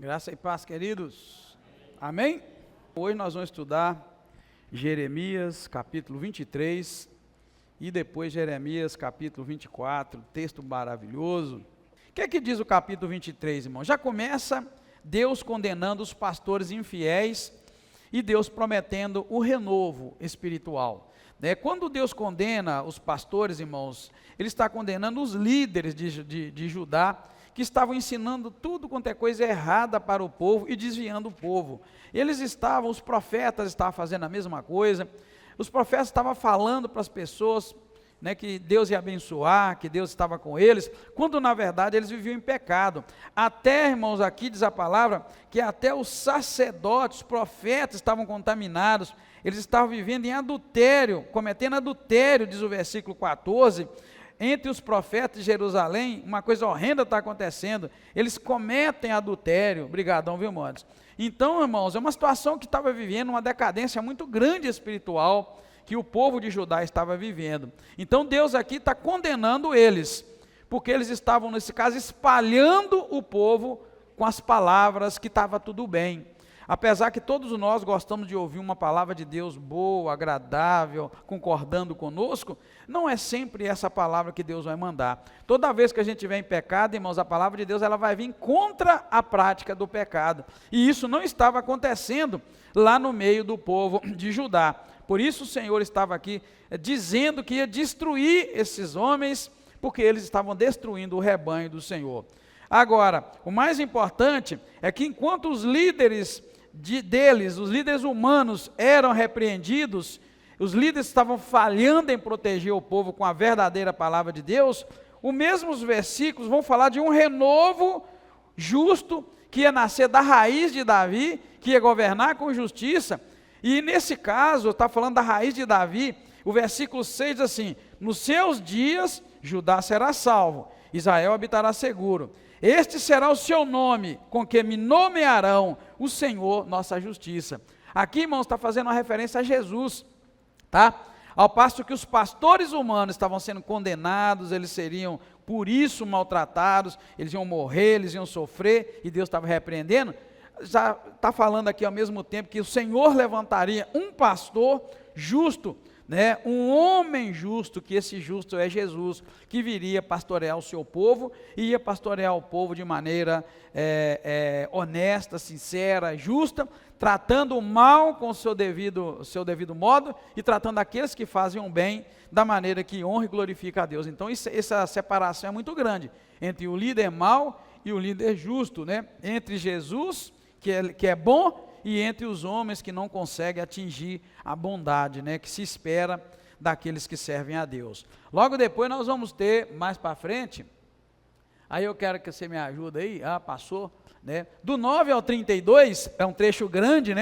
Graça e paz, queridos. Amém? Hoje nós vamos estudar Jeremias capítulo 23 e depois Jeremias capítulo 24, texto maravilhoso. O que é que diz o capítulo 23, irmão? Já começa Deus condenando os pastores infiéis e Deus prometendo o renovo espiritual. Quando Deus condena os pastores, irmãos, Ele está condenando os líderes de Judá, que estavam ensinando tudo quanto é coisa errada para o povo e desviando o povo. Os profetas estavam fazendo a mesma coisa, os profetas estavam falando para as pessoas, que Deus ia abençoar, que Deus estava com eles, quando na verdade eles viviam em pecado. Até, irmãos, aqui diz a palavra, que até os sacerdotes, os profetas estavam contaminados, eles estavam vivendo em adultério, cometendo adultério, diz o versículo 14, entre os profetas de Jerusalém, uma coisa horrenda está acontecendo, eles cometem adultério, brigadão, viu, irmãos? Então, irmãos, é uma situação que estava vivendo uma decadência muito grande espiritual, que o povo de Judá estava vivendo. Então Deus aqui está condenando eles, porque eles estavam, nesse caso, espalhando o povo com as palavras que estava tudo bem. Apesar que todos nós gostamos de ouvir uma palavra de Deus boa, agradável, concordando conosco, não é sempre essa palavra que Deus vai mandar. Toda vez que a gente estiver em pecado, irmãos, a palavra de Deus ela vai vir contra a prática do pecado. E isso não estava acontecendo lá no meio do povo de Judá. Por isso o Senhor estava aqui dizendo que ia destruir esses homens, porque eles estavam destruindo o rebanho do Senhor. Agora, o mais importante é que enquanto os líderes os líderes humanos eram repreendidos, os líderes estavam falhando em proteger o povo com a verdadeira palavra de Deus, os mesmos versículos vão falar de um renovo justo, que ia nascer da raiz de Davi, que ia governar com justiça, e nesse caso, está falando da raiz de Davi, o versículo 6 diz assim: nos seus dias Judá será salvo, Israel habitará seguro. Este será o seu nome, com que me nomearão o Senhor, nossa justiça. Aqui, irmãos, está fazendo uma referência a Jesus, tá? Ao passo que os pastores humanos estavam sendo condenados, eles seriam por isso maltratados, eles iam morrer, eles iam sofrer, e Deus estava repreendendo. Já está falando aqui ao mesmo tempo que o Senhor levantaria um pastor justo, um homem justo, que esse justo é Jesus, que viria pastorear o seu povo, e ia pastorear o povo de maneira honesta, sincera, justa, tratando o mal com o seu devido modo, e tratando aqueles que fazem o bem, da maneira que honra e glorifica a Deus. Então essa separação é muito grande, entre o líder mau e o líder justo, entre Jesus, que é bom, e entre os homens que não conseguem atingir a bondade, que se espera daqueles que servem a Deus. Logo depois nós vamos ter, mais para frente, aí eu quero que você me ajude aí, passou, do 9 ao 32, é um trecho grande,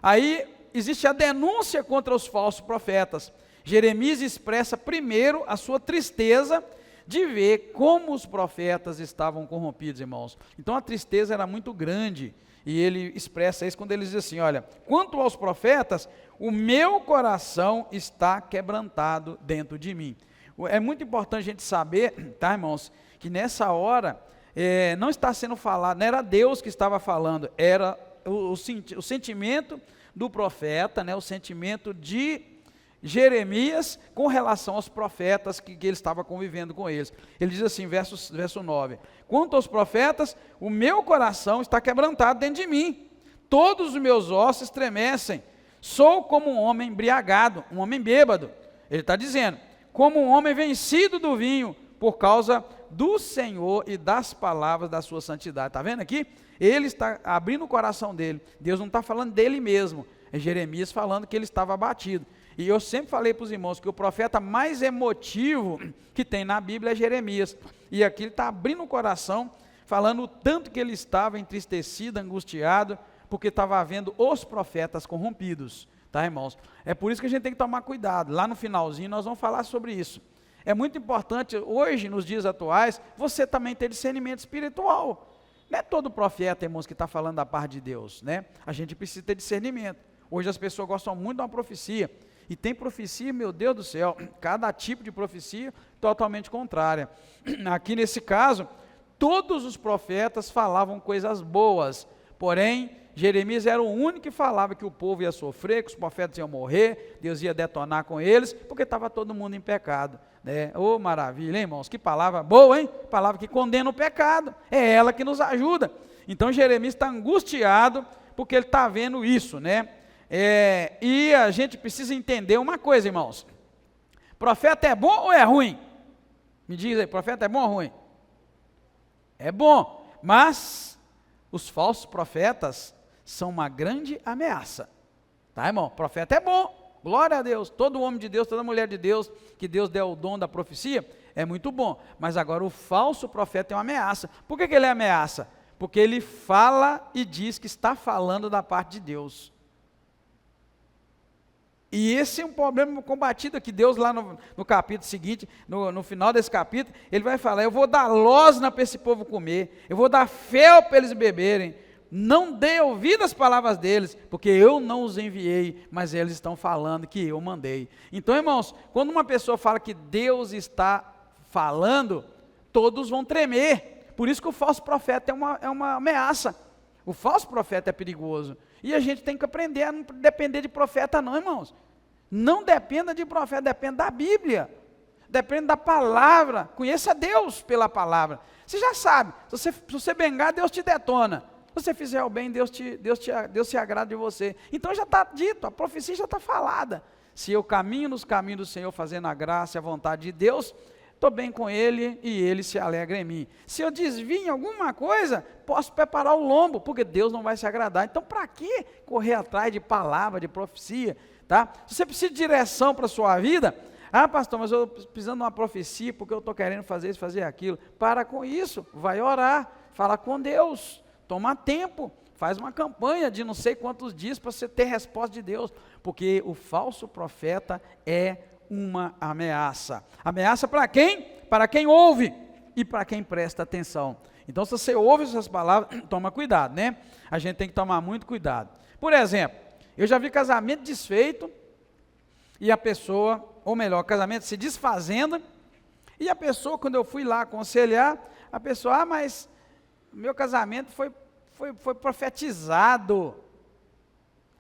aí existe a denúncia contra os falsos profetas. Jeremias expressa primeiro a sua tristeza de ver como os profetas estavam corrompidos, irmãos. Então a tristeza era muito grande, e ele expressa isso quando ele diz assim: olha, quanto aos profetas, o meu coração está quebrantado dentro de mim. É muito importante a gente saber, tá, irmãos, que nessa hora, não está sendo falado, não era Deus que estava falando, era o sentimento do profeta, o sentimento de Jeremias com relação aos profetas que ele estava convivendo com eles. Ele diz assim, verso 9: quanto aos profetas, o meu coração está quebrantado dentro de mim, todos os meus ossos estremecem, sou como um homem embriagado, um homem bêbado. Ele está dizendo, como um homem vencido do vinho, por causa do Senhor e das palavras da sua santidade. Está vendo aqui? Ele está abrindo o coração dele. Deus não está falando dele mesmo, é Jeremias falando que ele estava abatido. E eu sempre falei para os irmãos que o profeta mais emotivo que tem na Bíblia é Jeremias. E aqui ele está abrindo o coração, falando o tanto que ele estava entristecido, angustiado, porque estava havendo os profetas corrompidos, tá, irmãos? É por isso que a gente tem que tomar cuidado. Lá no finalzinho nós vamos falar sobre isso. É muito importante, hoje, nos dias atuais, você também ter discernimento espiritual. Não é todo profeta, irmãos, que está falando da parte de Deus, A gente precisa ter discernimento. Hoje as pessoas gostam muito de uma profecia. E tem profecia, meu Deus do céu, cada tipo de profecia totalmente contrária. Aqui nesse caso, todos os profetas falavam coisas boas, porém, Jeremias era o único que falava que o povo ia sofrer, que os profetas iam morrer, Deus ia detonar com eles, porque estava todo mundo em pecado, né? Oh, maravilha, hein, irmãos, que palavra boa, hein? Palavra que condena o pecado, é ela que nos ajuda. Então Jeremias está angustiado, porque ele está vendo isso, né? E a gente precisa entender uma coisa, irmãos, profeta é bom ou é ruim? Me diz aí, profeta é bom ou ruim? É bom, mas os falsos profetas são uma grande ameaça, tá, irmão? Profeta é bom, glória a Deus, todo homem de Deus, toda mulher de Deus, que Deus deu o dom da profecia, é muito bom, mas agora o falso profeta é uma ameaça. Por que ele é ameaça? Porque ele fala e diz que está falando da parte de Deus. E esse é um problema combatido aqui. Deus lá no capítulo seguinte, no final desse capítulo, ele vai falar: eu vou dar losna para esse povo comer, eu vou dar fel para eles beberem, não dê ouvido às palavras deles, porque eu não os enviei, mas eles estão falando que eu mandei. Então, irmãos, quando uma pessoa fala que Deus está falando, todos vão tremer. Por isso que o falso profeta é uma ameaça. O falso profeta é perigoso. E a gente tem que aprender a não depender de profeta não, irmãos. Não dependa de profeta, depende da Bíblia. Depende da palavra. Conheça Deus pela palavra. Você já sabe, se você bengar, Deus te detona. Se você fizer o bem, Deus se agrada de você. Então já está dito, a profecia já está falada. Se eu caminho nos caminhos do Senhor, fazendo a graça e a vontade de Deus, estou bem com Ele e Ele se alegra em mim. Se eu desvio em alguma coisa, posso preparar o lombo, porque Deus não vai se agradar. Então, para que correr atrás de palavra, de profecia? Tá? Se você precisa de direção para a sua vida, pastor, mas eu estou precisando de uma profecia, porque eu estou querendo fazer isso, fazer aquilo. Para com isso, vai orar, fala com Deus, toma tempo, faz uma campanha de não sei quantos dias para você ter resposta de Deus, porque o falso profeta é uma ameaça. Ameaça para quem? Para quem ouve e para quem presta atenção. Então, se você ouve essas palavras, toma cuidado, né? A gente tem que tomar muito cuidado. Por exemplo, eu já vi casamento desfeito e a pessoa, ou melhor, casamento se desfazendo, e a pessoa, quando eu fui lá aconselhar, a pessoa, mas meu casamento foi profetizado.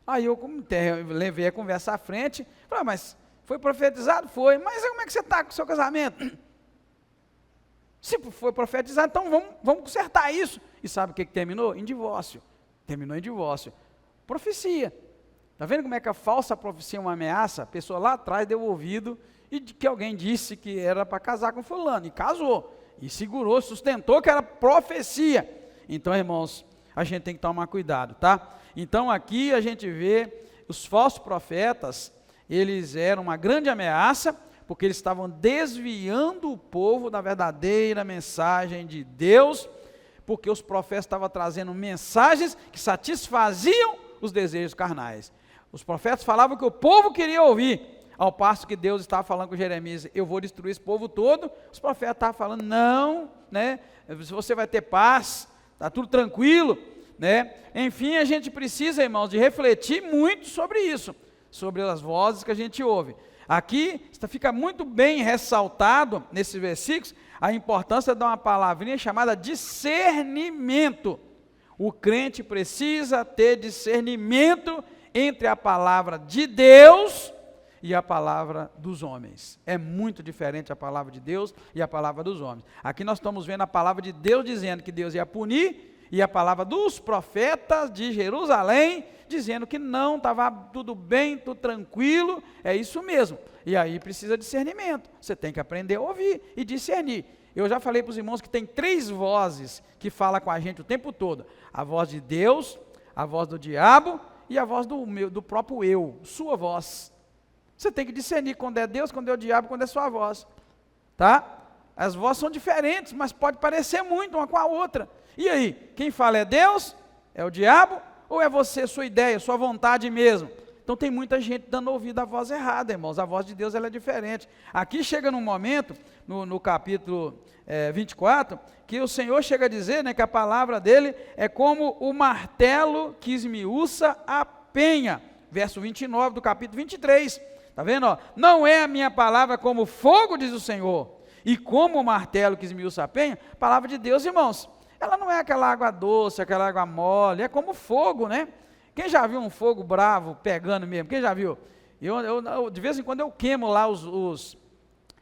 Aí eu levei a conversa à frente, falei, mas foi profetizado? Foi. Mas como é que você está com o seu casamento? Se foi profetizado, então vamos consertar isso. E sabe o que terminou? Em divórcio. Terminou em divórcio. Profecia. Está vendo como é que a falsa profecia é uma ameaça? A pessoa lá atrás deu ouvido e que alguém disse que era para casar com fulano. E casou. E segurou, sustentou que era profecia. Então, irmãos, a gente tem que tomar cuidado, tá? Então, aqui a gente vê os falsos profetas. Eles eram uma grande ameaça, porque eles estavam desviando o povo da verdadeira mensagem de Deus, porque os profetas estavam trazendo mensagens que satisfaziam os desejos carnais. Os profetas falavam que o povo queria ouvir, ao passo que Deus estava falando com Jeremias: eu vou destruir esse povo todo. Os profetas estavam falando: não, né? Você vai ter paz, está tudo tranquilo, né? Enfim, a gente precisa, irmãos, de refletir muito sobre isso, sobre as vozes que a gente ouve. Aqui fica muito bem ressaltado, nesses versículos, a importância de uma palavrinha chamada discernimento. O crente precisa ter discernimento entre a palavra de Deus e a palavra dos homens. É muito diferente a palavra de Deus e a palavra dos homens. Aqui nós estamos vendo a palavra de Deus dizendo que Deus ia punir, e a palavra dos profetas de Jerusalém dizendo que não, estava tudo bem, tudo tranquilo, é isso mesmo. E aí precisa de discernimento, você tem que aprender a ouvir e discernir. Eu já falei para os irmãos que tem 3 vozes que falam com a gente o tempo todo: a voz de Deus, a voz do diabo e a voz do próprio eu, sua voz. Você tem que discernir quando é Deus, quando é o diabo, quando é sua voz, tá? As vozes são diferentes, mas pode parecer muito uma com a outra. E aí, quem fala é Deus, é o diabo, ou é você, sua ideia, sua vontade mesmo? Então tem muita gente dando ouvido à voz errada, irmãos. A voz de Deus ela é diferente. Aqui chega num momento, no capítulo 24, que o Senhor chega a dizer, né, que a palavra dele é como o martelo que esmiuça a penha. Verso 29 do capítulo 23. Está vendo? Ó? Não é a minha palavra como fogo, diz o Senhor, E como o martelo que esmiuça a penha, a palavra de Deus, irmãos, ela não é aquela água doce, aquela água mole, é como fogo, né? Quem já viu um fogo bravo pegando mesmo? Quem já viu? Eu de vez em quando eu queimo lá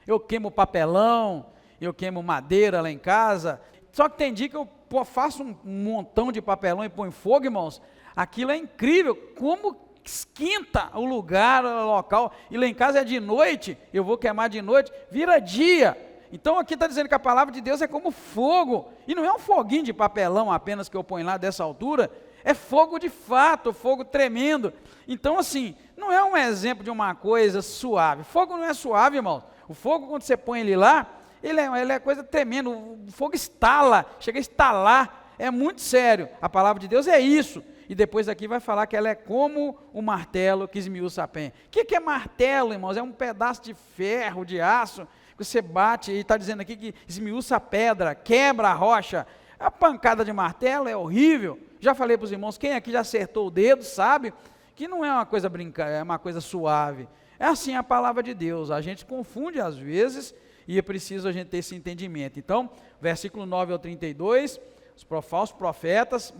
eu queimo papelão, eu queimo madeira lá em casa. Só que tem dia que eu faço um montão de papelão e põe fogo, irmãos. Aquilo é incrível, como esquenta o lugar, o local. E lá em casa é de noite, eu vou queimar de noite, vira dia. Então aqui está dizendo que a palavra de Deus é como fogo. E não é um foguinho de papelão apenas que eu ponho lá dessa altura. É fogo de fato, fogo tremendo. Então assim, não é um exemplo de uma coisa suave. Fogo não é suave, irmão. O fogo, quando você põe ele lá, ele é coisa tremenda. O fogo estala, chega a estalar. É muito sério. A palavra de Deus é isso. E depois aqui vai falar que ela é como o martelo que esmiuça a penha. O que é martelo, irmãos? É um pedaço de ferro, de aço, que você bate, e está dizendo aqui que esmiuça a pedra, quebra a rocha. A pancada de martelo é horrível. Já falei para os irmãos, quem aqui já acertou o dedo, sabe que não é uma coisa brincadeira, é uma coisa suave. É assim a palavra de Deus. A gente confunde às vezes, e é preciso a gente ter esse entendimento. Então, versículo 9 ao 32, os falsos profetas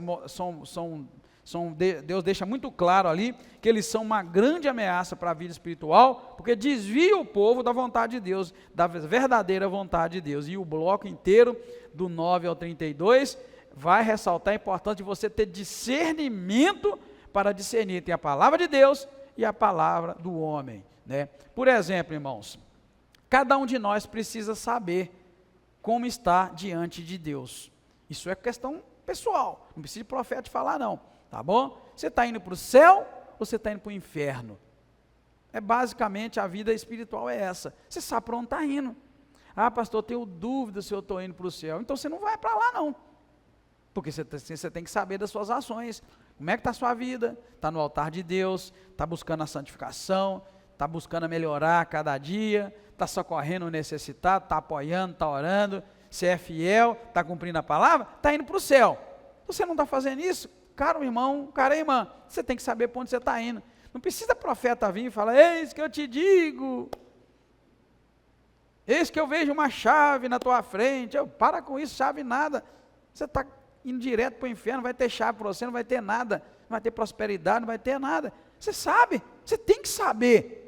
Deus deixa muito claro ali que eles são uma grande ameaça para a vida espiritual, porque desvia o povo da vontade de Deus, da verdadeira vontade de Deus. E o bloco inteiro, do 9 ao 32, vai ressaltar a importância de você ter discernimento para discernir entre a palavra de Deus e a palavra do homem, né? Por exemplo, irmãos, cada um de nós precisa saber como está diante de Deus. Isso é questão pessoal, não precisa de profeta falar não, tá bom? Você está indo para o céu ou você está indo para o inferno? É basicamente a vida espiritual é essa. Você sabe para onde está indo. Ah, pastor, eu tenho dúvida se eu estou indo para o céu. Então você não vai para lá não, porque você tem que saber das suas ações. Como é que está a sua vida? Está no altar de Deus? Está buscando a santificação? Está buscando melhorar cada dia? Está socorrendo o necessitado? Está apoiando? Está orando? Você é fiel? Está cumprindo a palavra? Está indo para o céu. Você não está fazendo isso? Caro irmão, cara irmã, você tem que saber para onde você está indo. Não precisa profeta vir e falar, eis que eu te digo, eis que eu vejo uma chave na tua frente. Para com isso, chave nada. Você está indo direto para o inferno, não vai ter chave para você, não vai ter nada, não vai ter prosperidade, não vai ter nada. Você sabe, você tem que saber.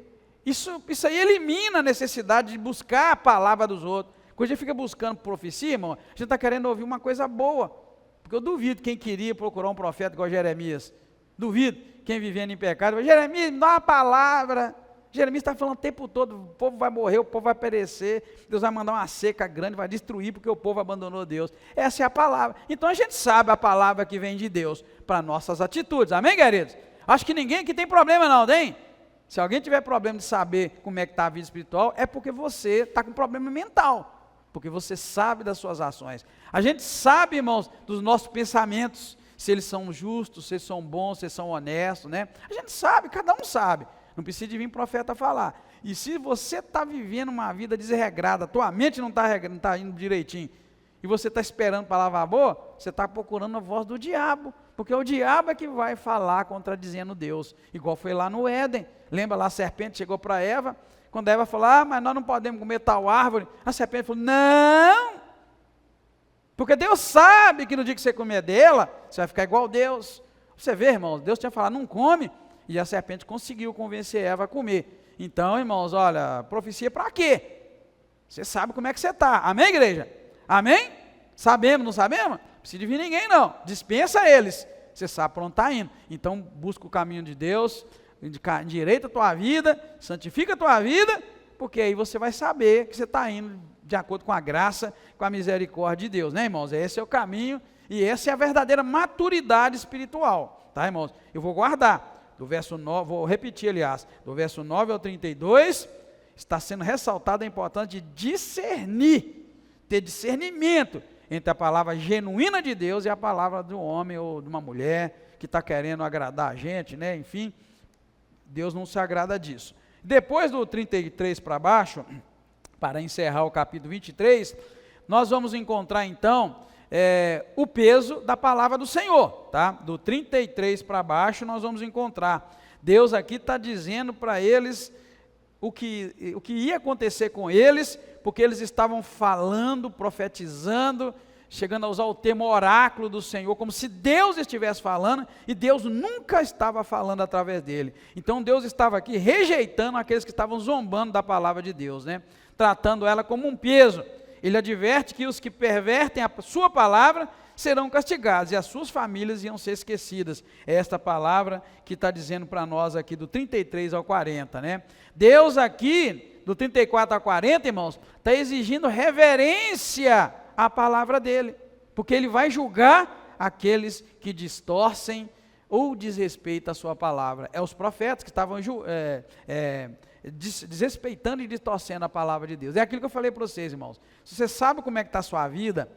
Isso aí elimina a necessidade de buscar a palavra dos outros. Quando a gente fica buscando profecia, irmão, a gente está querendo ouvir uma coisa boa. Porque eu duvido quem queria procurar um profeta igual Jeremias. Duvido quem vivendo em pecado. Jeremias, me dá uma palavra. Jeremias está falando o tempo todo, o povo vai morrer, o povo vai perecer, Deus vai mandar uma seca grande, vai destruir porque o povo abandonou Deus. Essa é a palavra. Então a gente sabe a palavra que vem de Deus para nossas atitudes. Amém, queridos? Acho que ninguém aqui tem problema não, tem? Se alguém tiver problema de saber como é que está a vida espiritual, é porque você está com problema mental. Porque você sabe das suas ações. A gente sabe, irmãos, dos nossos pensamentos, se eles são justos, se eles são bons, se eles são honestos, né? A gente sabe, cada um sabe. Não precisa de vir profeta falar. E se você está vivendo uma vida desregrada, tua mente não está indo direitinho, e você está esperando para lavar a boa, você está procurando a voz do diabo, porque o diabo é que vai falar contradizendo Deus, igual foi lá no Éden. Lembra lá a serpente chegou para Eva, quando a Eva falou, mas nós não podemos comer tal árvore, a serpente falou, não, porque Deus sabe que no dia que você comer dela, você vai ficar igual Deus. Você vê, irmãos, Deus tinha falado, não come, e a serpente conseguiu convencer Eva a comer. Então, irmãos, olha, profecia para quê? Você sabe como é que você está, amém, igreja? Amém? Sabemos, não sabemos? Não precisa de vir ninguém não, dispensa eles, você sabe para onde está indo. Então, busca o caminho de Deus, endireita a tua vida, santifica a tua vida, porque aí você vai saber que você está indo de acordo com a graça, com a misericórdia de Deus, né, irmãos? Esse é o caminho, e essa é a verdadeira maturidade espiritual, tá, irmãos? Eu vou guardar, do verso 9, vou repetir, aliás, do verso 9 ao 32, está sendo ressaltada a importância de discernir, ter discernimento entre a palavra genuína de Deus e a palavra do homem ou de uma mulher que está querendo agradar a gente, né, enfim, Deus não se agrada disso. Depois do 33 para baixo, para encerrar o capítulo 23, nós vamos encontrar então o peso da palavra do Senhor, tá? Do 33 para baixo nós vamos encontrar. Deus aqui está dizendo para eles o que ia acontecer com eles, porque eles estavam falando, profetizando, chegando a usar o termo oráculo do Senhor, como se Deus estivesse falando, e Deus nunca estava falando através dele. Então Deus estava aqui rejeitando aqueles que estavam zombando da palavra de Deus, né? Tratando ela como um peso. Ele adverte que os que pervertem a sua palavra serão castigados, e as suas famílias iam ser esquecidas. É esta palavra que está dizendo para nós aqui, do 33 ao 40, né? Deus aqui, do 34 a 40, irmãos, está exigindo reverência à palavra dele, porque ele vai julgar aqueles que distorcem ou desrespeitam a sua palavra. É os profetas que estavam desrespeitando e distorcendo a palavra de Deus. É aquilo que eu falei para vocês, irmãos. Se você sabe como é que está a sua vida,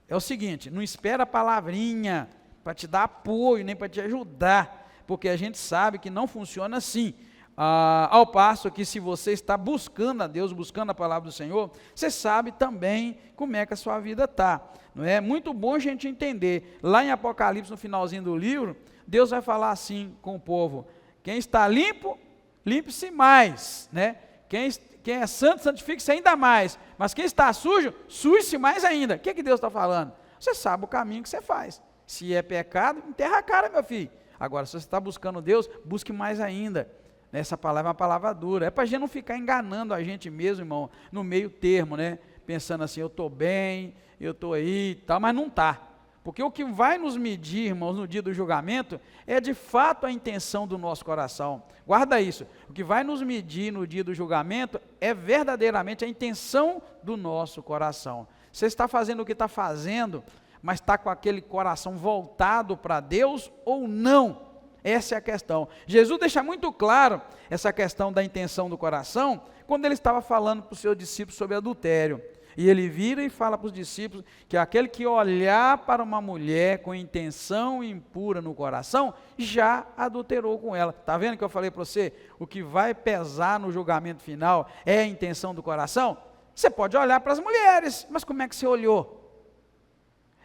é o seguinte: não espera a palavrinha para te dar apoio, nem para te ajudar, porque a gente sabe que não funciona assim. Ao passo que, se você está buscando a Deus, buscando a palavra do Senhor, você sabe também como é que a sua vida está. Não é muito bom a gente entender. Lá em Apocalipse, no finalzinho do livro, Deus vai falar assim com o povo: quem está limpo, limpe-se mais, né? Quem é santo, santifique-se ainda mais. Mas quem está sujo, suje-se mais ainda. O que Deus está falando? Você sabe o caminho que você faz. Se é pecado, enterra a cara, meu filho. Agora, se você está buscando Deus, busque mais ainda. Essa palavra é uma palavra dura. É para a gente não ficar enganando a gente mesmo, irmão, no meio termo, né? Pensando assim, eu estou bem, eu estou aí e tal, mas não está. Porque o que vai nos medir, irmãos, no dia do julgamento, é de fato a intenção do nosso coração. Guarda isso. O que vai nos medir no dia do julgamento é verdadeiramente a intenção do nosso coração. Você está fazendo o que está fazendo, mas está com aquele coração voltado para Deus ou não? Essa é a questão. Jesus deixa muito claro essa questão da intenção do coração, quando ele estava falando para os seus discípulos sobre adultério. E ele vira e fala para os discípulos que aquele que olhar para uma mulher com intenção impura no coração, já adulterou com ela. Está vendo que eu falei para você? O que vai pesar no julgamento final é a intenção do coração? Você pode olhar para as mulheres, mas como é que você olhou?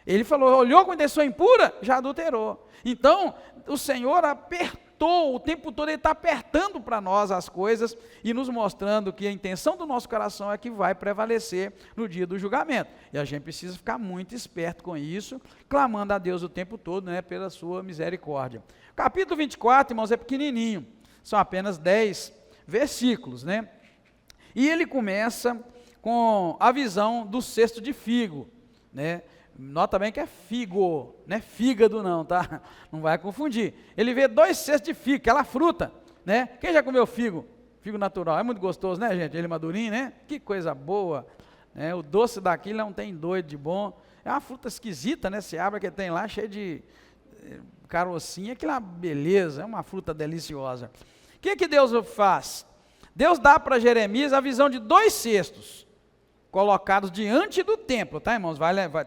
Ele falou, olhou com intenção impura, já adulterou. Então, o Senhor apertou, o tempo todo ele está apertando para nós as coisas e nos mostrando que a intenção do nosso coração é que vai prevalecer no dia do julgamento. E a gente precisa ficar muito esperto com isso, clamando a Deus o tempo todo, né, pela sua misericórdia. Capítulo 24, irmãos, é pequenininho, são apenas 10 versículos, né? E ele começa com a visão do cesto de figo, né? Nota bem que é figo, não é fígado não, tá? Não vai confundir. Ele vê 2 cestos de figo, aquela fruta, né? Quem já comeu figo? Figo natural, é muito gostoso, né, gente? Ele madurinho, né? Que coisa boa, né? O doce daquilo não tem doido de bom. É uma fruta esquisita, né? Você abre que tem lá, cheio de carocinha, aquela beleza, é uma fruta deliciosa. O que Deus faz? Deus dá para Jeremias a visão de 2 cestos, colocados diante do templo, tá, irmãos?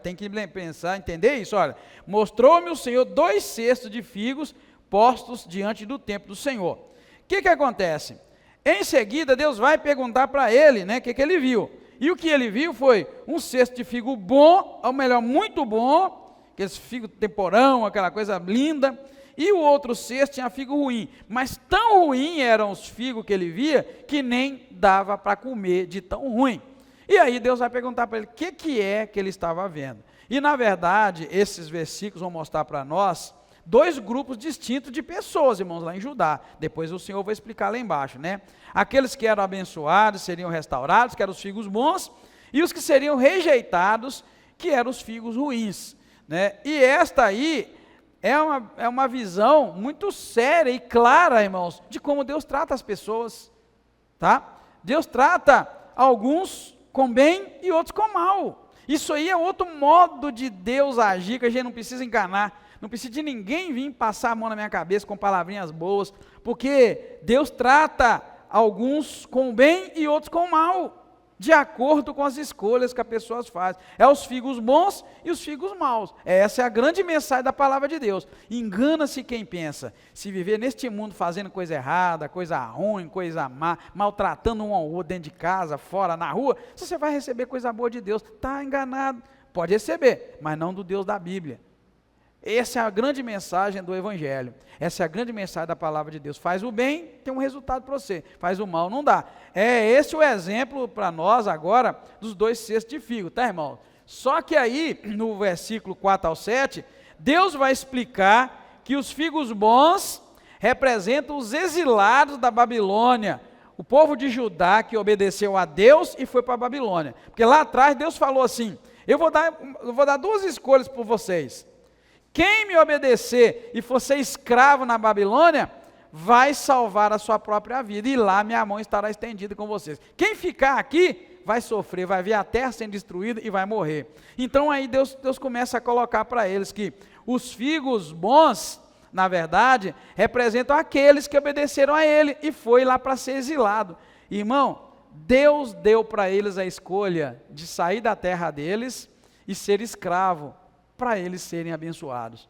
Tem que pensar, entender isso. Olha, mostrou-me o Senhor 2 cestos de figos postos diante do templo do Senhor. O que acontece? Em seguida, Deus vai perguntar para ele, né, o que ele viu. E o que ele viu foi um cesto de figo bom, ou melhor, muito bom, aqueles figo temporão, aquela coisa linda, e o outro cesto tinha figo ruim, mas tão ruim eram os figos que ele via, que nem dava para comer de tão ruim. E aí Deus vai perguntar para ele o que é que ele estava vendo. E na verdade, esses versículos vão mostrar para nós 2 grupos distintos de pessoas, irmãos, lá em Judá. Depois o Senhor vai explicar lá embaixo, né? Aqueles que eram abençoados seriam restaurados, que eram os figos bons, e os que seriam rejeitados, que eram os figos ruins, né? E esta aí é uma visão muito séria e clara, irmãos, de como Deus trata as pessoas, tá? Deus trata alguns com bem e outros com mal. Isso aí é outro modo de Deus agir, que a gente não precisa enganar, não precisa de ninguém vir passar a mão na minha cabeça com palavrinhas boas, porque Deus trata alguns com bem e outros com mal, de acordo com as escolhas que as pessoas fazem. É os figos bons e os figos maus. Essa é a grande mensagem da palavra de Deus. Engana-se quem pensa, se viver neste mundo fazendo coisa errada, coisa ruim, coisa má, maltratando um ao outro dentro de casa, fora, na rua, você vai receber coisa boa de Deus. Está enganado. Pode receber, mas não do Deus da Bíblia. Essa é a grande mensagem do Evangelho. Essa é a grande mensagem da palavra de Deus. Faz o bem, tem um resultado para você. Faz o mal, não dá. É esse o exemplo para nós agora dos 2 cestos de figo, tá, irmão? Só que aí, no versículo 4 ao 7, Deus vai explicar que os figos bons representam os exilados da Babilônia, o povo de Judá que obedeceu a Deus e foi para a Babilônia. Porque lá atrás Deus falou assim: eu vou dar 2 escolhas por vocês. Quem me obedecer e for ser escravo na Babilônia, vai salvar a sua própria vida, e lá minha mão estará estendida com vocês. Quem ficar aqui, vai sofrer, vai ver a terra sendo destruída e vai morrer. Então aí Deus começa a colocar para eles que os figos bons, na verdade, representam aqueles que obedeceram a Ele, e foi lá para ser exilado. Irmão, Deus deu para eles a escolha de sair da terra deles e ser escravo, para eles serem abençoados.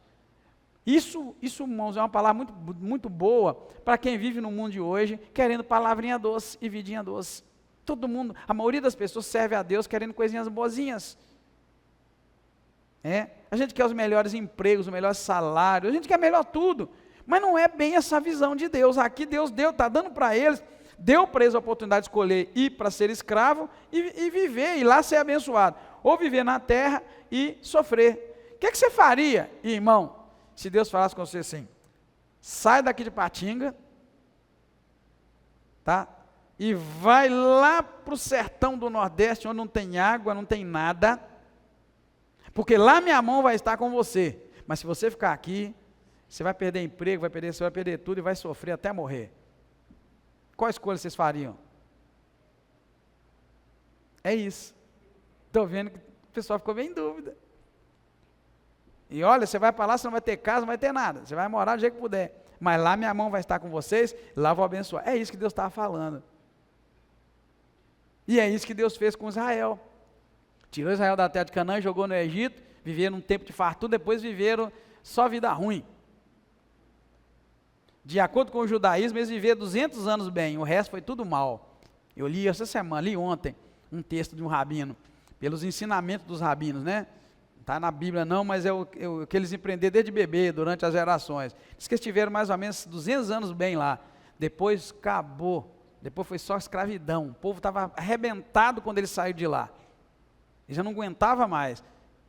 Isso, irmãos, é uma palavra muito, muito boa para quem vive no mundo de hoje, querendo palavrinha doce e vidinha doce. Todo mundo, a maioria das pessoas serve a Deus querendo coisinhas boazinhas. A gente quer os melhores empregos, os melhores salários, a gente quer melhor tudo, mas não é bem essa visão de Deus. Aqui Deus está dando para eles, deu para eles a oportunidade de escolher ir para ser escravo e viver, e lá ser abençoado, ou viver na terra e sofrer. O que você faria, irmão, se Deus falasse com você assim: sai daqui de Patinga, tá? E vai lá para o sertão do Nordeste, onde não tem água, não tem nada, porque lá minha mão vai estar com você, mas se você ficar aqui, você vai perder emprego, você vai perder tudo e vai sofrer até morrer. Qual escolha vocês fariam? É isso. Estou vendo que o pessoal ficou bem em dúvida. E olha, você vai para lá, você não vai ter casa, não vai ter nada, você vai morar do jeito que puder, mas lá minha mão vai estar com vocês, lá vou abençoar. É isso que Deus estava falando, e é isso que Deus fez com Israel. Tirou Israel da terra de Canaã, jogou no Egito, viveram um tempo de fartura, depois viveram só vida ruim. De acordo com o judaísmo, eles viveram 200 anos bem, o resto foi tudo mal. Eu li essa semana, li ontem, um texto de um rabino, pelos ensinamentos dos rabinos, né? Está na Bíblia não, mas é o que eles empreenderam desde bebê, durante as gerações. Diz que eles tiveram mais ou menos 200 anos bem lá. Depois acabou. Depois foi só escravidão. O povo estava arrebentado quando eles saíram de lá. Ele já não aguentava mais.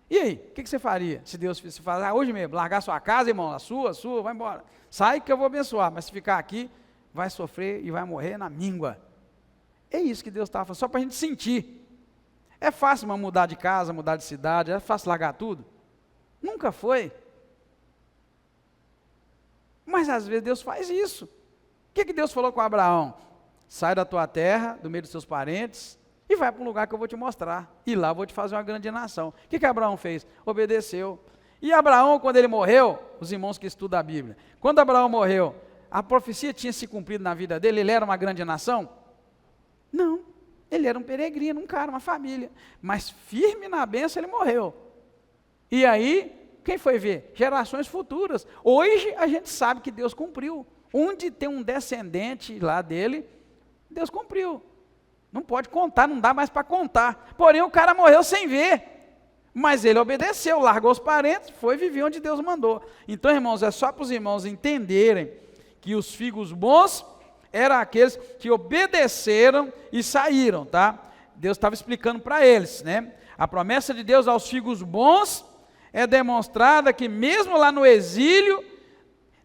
E aí, o que você faria? Se Deus se falar, hoje mesmo, largar sua casa, irmão, a sua, vai embora. Sai que eu vou abençoar, mas se ficar aqui, vai sofrer e vai morrer na míngua. É isso que Deus estava falando, só para a gente sentir. É fácil mudar de casa, mudar de cidade, é fácil largar tudo? Nunca foi. Mas às vezes Deus faz isso. O que Deus falou com Abraão? Sai da tua terra, do meio dos seus parentes, e vai para um lugar que eu vou te mostrar. E lá eu vou te fazer uma grande nação. O que Abraão fez? Obedeceu. E Abraão, quando ele morreu, os irmãos que estudam a Bíblia, quando Abraão morreu, a profecia tinha se cumprido na vida dele, ele era uma grande nação? Não. Ele era um peregrino, um cara, uma família, mas firme na bênção ele morreu. E aí, quem foi ver? Gerações futuras. Hoje a gente sabe que Deus cumpriu. Onde tem um descendente lá dele, Deus cumpriu. Não pode contar, não dá mais para contar. Porém o cara morreu sem ver, mas ele obedeceu, largou os parentes, foi viver onde Deus mandou. Então, irmãos, é só para os irmãos entenderem que os figos bons eram aqueles que obedeceram e saíram, tá? Deus estava explicando para eles, né? A promessa de Deus aos figos bons é demonstrada que mesmo lá no exílio,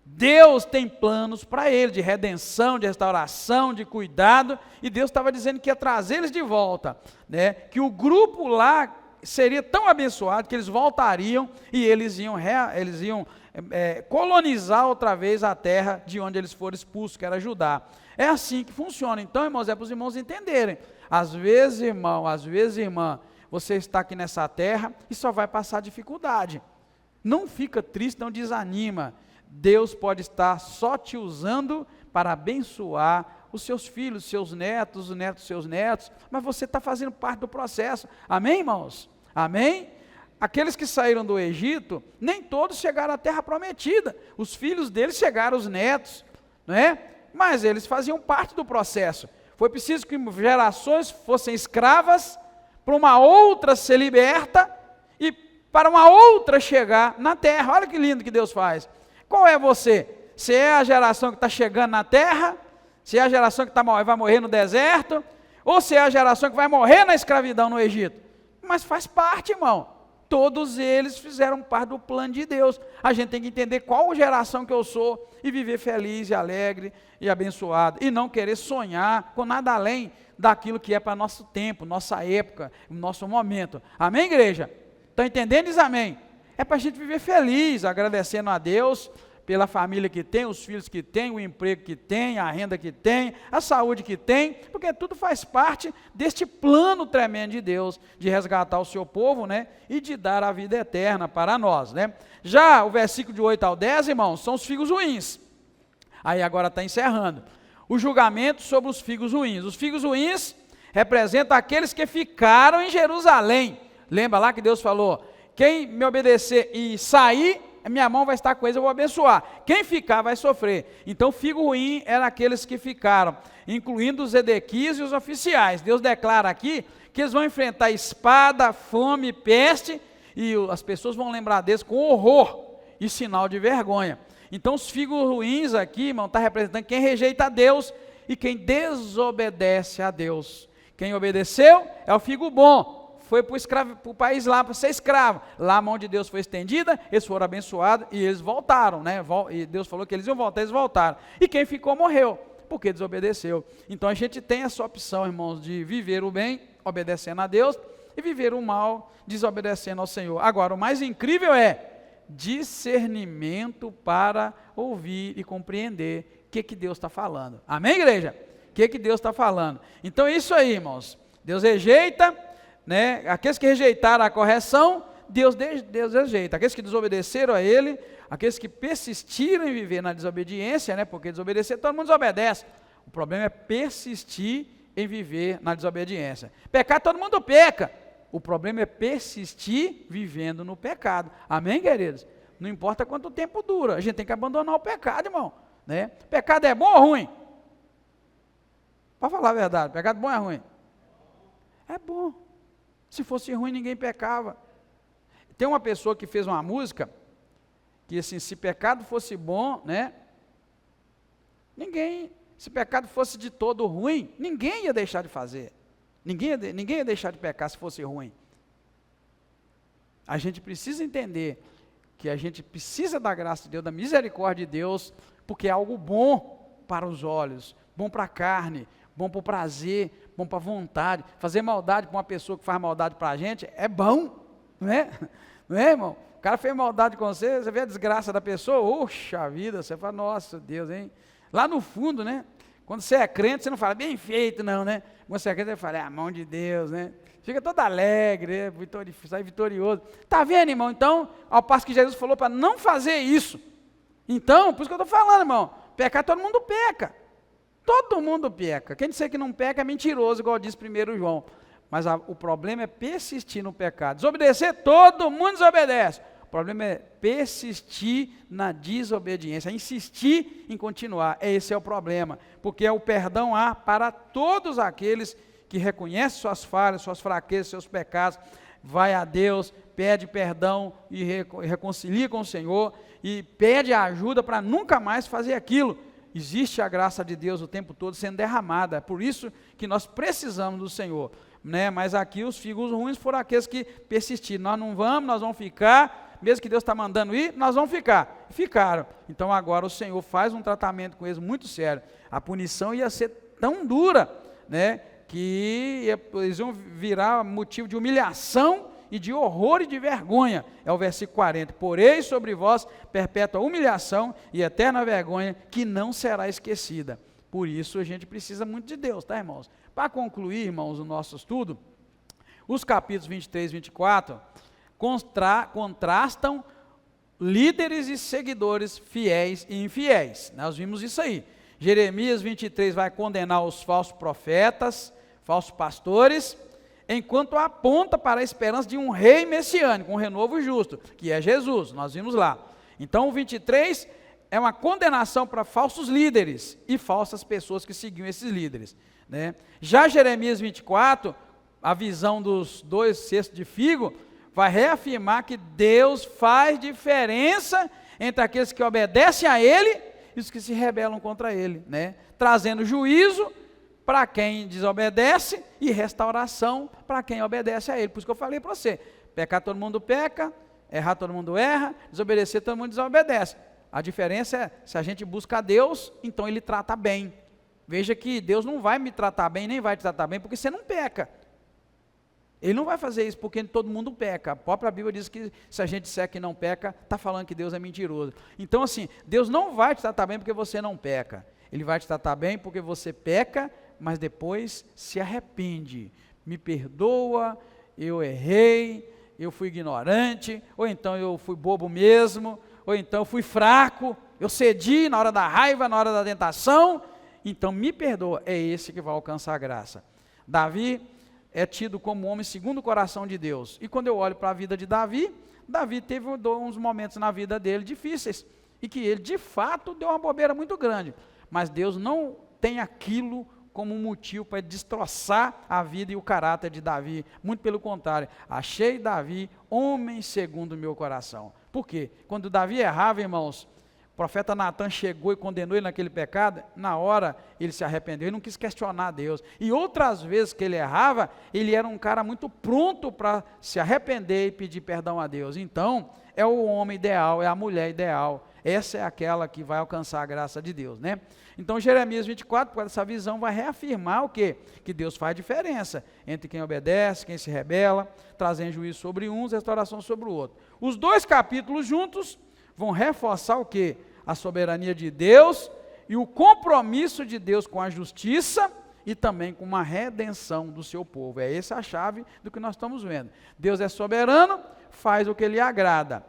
Deus tem planos para eles, de redenção, de restauração, de cuidado, e Deus estava dizendo que ia trazer eles de volta, né? Que o grupo lá seria tão abençoado que eles voltariam e eles iam colonizar outra vez a terra de onde eles foram expulsos, que era Judá. É assim que funciona. Então, irmãos, é para os irmãos entenderem. Às vezes, irmão, às vezes, irmã, você está aqui nessa terra e só vai passar dificuldade. Não fica triste, não desanima. Deus pode estar só te usando para abençoar os seus filhos, seus netos, os netos dos seus netos, mas você está fazendo parte do processo. Amém, irmãos? Amém? Aqueles que saíram do Egito, nem todos chegaram à terra prometida. Os filhos deles chegaram, os netos, não é? Mas eles faziam parte do processo. Foi preciso que gerações fossem escravas para uma outra ser liberta, e para uma outra chegar na terra. Olha que lindo que Deus faz. Qual é você? Você é a geração que está chegando na terra? Você é a geração que vai morrer no deserto? Ou você é a geração que vai morrer na escravidão no Egito? Mas faz parte, irmão. Todos eles fizeram parte do plano de Deus. A gente tem que entender qual geração que eu sou e viver feliz e alegre e abençoado. E não querer sonhar com nada além daquilo que é para nosso tempo, nossa época, nosso momento. Amém, igreja? Estão entendendo? Diz amém. É para a gente viver feliz, agradecendo a Deus pela família que tem, os filhos que tem, o emprego que tem, a renda que tem, a saúde que tem, porque tudo faz parte deste plano tremendo de Deus, de resgatar o seu povo, né, e de dar a vida eterna para nós, né. Já o versículo de 8 ao 10, irmãos, são os figos ruins. Aí agora está encerrando. O julgamento sobre os figos ruins. Os figos ruins representam aqueles que ficaram em Jerusalém. Lembra lá que Deus falou, quem me obedecer e sair, minha mão vai estar com eles, eu vou abençoar. Quem ficar vai sofrer. Então, figo ruim eram aqueles que ficaram, incluindo os Edequias e os oficiais. Deus declara aqui que eles vão enfrentar espada, fome, peste, e as pessoas vão lembrar deles com horror e sinal de vergonha. Então, os figos ruins aqui, irmão, está representando quem rejeita a Deus e quem desobedece a Deus. Quem obedeceu é o figo bom. Foi para o país lá para ser escravo. Lá a mão de Deus foi estendida, eles foram abençoados e eles voltaram, né? E Deus falou que eles iam voltar, eles voltaram. E quem ficou morreu, porque desobedeceu. Então a gente tem essa opção, irmãos, de viver o bem, obedecendo a Deus, e viver o mal, desobedecendo ao Senhor. Agora, o mais incrível é discernimento para ouvir e compreender o que Deus está falando. Amém, igreja? O que Deus está falando. Então é isso aí, irmãos. Deus rejeita, né? Aqueles que rejeitaram a correção, Deus rejeita. Aqueles que desobedeceram a Ele, aqueles que persistiram em viver na desobediência, né? Porque desobedecer, todo mundo desobedece. O problema é persistir em viver na desobediência. Pecar, todo mundo peca. O problema é persistir vivendo no pecado. Amém, queridos? Não importa quanto tempo dura, a gente tem que abandonar o pecado, irmão, né? Pecado é bom ou ruim? Para falar a verdade, pecado bom ou é ruim? É bom. Se fosse ruim, ninguém pecava. Tem uma pessoa que fez uma música, que assim, se pecado fosse bom, né? Se pecado fosse de todo ruim, ninguém ia deixar de fazer. Ninguém ia deixar de pecar se fosse ruim. A gente precisa entender que a gente precisa da graça de Deus, da misericórdia de Deus, porque é algo bom para os olhos, bom para a carne, bom para o prazer, bom para a vontade. Fazer maldade para uma pessoa que faz maldade para a gente é bom, não é? Não é, irmão? O cara fez maldade com você, você vê a desgraça da pessoa, oxa vida, você fala, nossa Deus, hein? Lá no fundo, né? Quando você é crente, você não fala, bem feito não, né? Quando você é crente, você fala, é a mão de Deus, né? Fica todo alegre, sai vitorioso. Está vendo, irmão? Então, ao passo que Jesus falou para não fazer isso. Então, por isso que eu estou falando, irmão, pecar todo mundo peca. Todo mundo peca. Quem disser que não peca é mentiroso, igual diz 1 João. Mas o problema é persistir no pecado. Desobedecer, todo mundo desobedece. O problema é persistir na desobediência, insistir em continuar. Esse é o problema. Porque o perdão há para todos aqueles que reconhecem suas falhas, suas fraquezas, seus pecados. Vai a Deus, pede perdão e reconcilia com o Senhor. E pede ajuda para nunca mais fazer aquilo. Existe a graça de Deus o tempo todo sendo derramada, é por isso que nós precisamos do Senhor, né? Mas aqui os figos ruins foram aqueles que persistiram, nós não vamos, nós vamos ficar, mesmo que Deus está mandando ir, nós vamos ficar, ficaram. Então agora o Senhor faz um tratamento com eles muito sério, a punição ia ser tão dura, né? Que eles iam virar motivo de humilhação e de horror e de vergonha, é o versículo 40, porém sobre vós perpétua humilhação e eterna vergonha, que não será esquecida. Por isso a gente precisa muito de Deus, tá, irmãos? Para concluir, irmãos, o nosso estudo, os capítulos 23 e 24 contrastam líderes e seguidores fiéis e infiéis, nós vimos isso aí. Jeremias 23 vai condenar os falsos profetas, falsos pastores, enquanto aponta para a esperança de um rei messiânico, um renovo justo, que é Jesus, nós vimos lá. Então o 23 é uma condenação para falsos líderes e falsas pessoas que seguiam esses líderes, né? Já Jeremias 24, a visão dos 2 cestos de figo, vai reafirmar que Deus faz diferença entre aqueles que obedecem a Ele e os que se rebelam contra Ele, né? Trazendo juízo para quem desobedece e restauração para quem obedece a Ele. Por isso que eu falei para você, pecar todo mundo peca, errar todo mundo erra, desobedecer todo mundo desobedece. A diferença é, se a gente busca a Deus, então Ele trata bem. Veja que Deus não vai me tratar bem, nem vai te tratar bem, porque você não peca. Ele não vai fazer isso porque todo mundo peca. A própria Bíblia diz que se a gente disser que não peca, está falando que Deus é mentiroso. Então assim, Deus não vai te tratar bem porque você não peca. Ele vai te tratar bem porque você peca, mas depois se arrepende. Me perdoa, eu errei, eu fui ignorante, ou então eu fui bobo mesmo, ou então eu fui fraco, eu cedi na hora da raiva, na hora da tentação, então me perdoa. É esse que vai alcançar a graça. Davi é tido como homem segundo o coração de Deus. E quando eu olho para a vida de Davi, Davi teve uns momentos na vida dele difíceis, e que ele de fato deu uma bobeira muito grande, mas Deus não tem aquilo como um motivo para destroçar a vida e o caráter de Davi, muito pelo contrário, achei Davi homem segundo o meu coração. Por quê? Quando Davi errava, irmãos, o profeta Natan chegou e condenou ele naquele pecado, na hora ele se arrependeu, ele não quis questionar Deus, e outras vezes que ele errava, ele era um cara muito pronto para se arrepender e pedir perdão a Deus. Então, é o homem ideal, é a mulher ideal, essa é aquela que vai alcançar a graça de Deus, né? Então Jeremias 24, com essa visão, vai reafirmar o quê? Que Deus faz diferença entre quem obedece, quem se rebela, trazendo juízo sobre uns, restauração sobre o outro. Os dois capítulos juntos vão reforçar o quê? A soberania de Deus e o compromisso de Deus com a justiça e também com uma redenção do seu povo. É essa a chave do que nós estamos vendo. Deus é soberano, faz o que lhe agrada.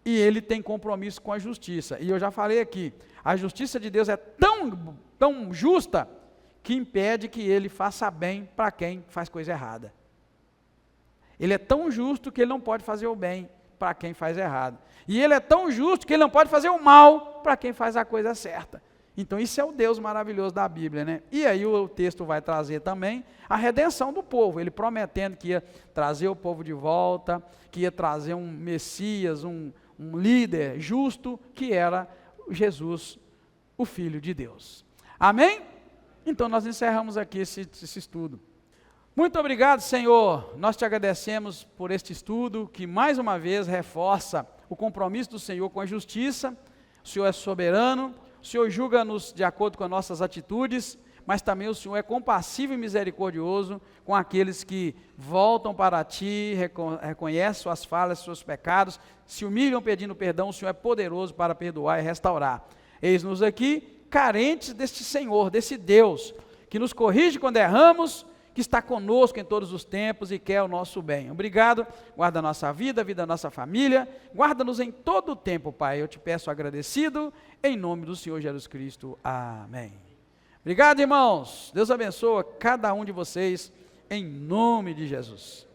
E ele tem compromisso com a justiça. E eu já falei aqui, a justiça de Deus é tão justa que impede que ele faça bem para quem faz coisa errada. Ele é tão justo que ele não pode fazer o bem para quem faz errado. E ele é tão justo que ele não pode fazer o mal para quem faz a coisa certa. Então isso é o Deus maravilhoso da Bíblia, né? E aí o texto vai trazer também a redenção do povo, ele prometendo que ia trazer o povo de volta, que ia trazer um Messias, um líder justo, que era Jesus, o Filho de Deus. Amém? Então nós encerramos aqui esse estudo. Muito obrigado, Senhor, nós te agradecemos por este estudo, que mais uma vez reforça o compromisso do Senhor com a justiça. O Senhor é soberano, o Senhor julga-nos de acordo com as nossas atitudes, mas também o Senhor é compassivo e misericordioso com aqueles que voltam para Ti, reconhecem suas falhas, seus pecados, se humilham pedindo perdão. O Senhor é poderoso para perdoar e restaurar. Eis-nos aqui, carentes deste Senhor, desse Deus, que nos corrige quando erramos, que está conosco em todos os tempos e quer o nosso bem. Obrigado, guarda a nossa vida, a vida da nossa família, guarda-nos em todo o tempo, Pai. Eu te peço agradecido, em nome do Senhor Jesus Cristo. Amém. Obrigado, irmãos. Deus abençoa cada um de vocês, em nome de Jesus.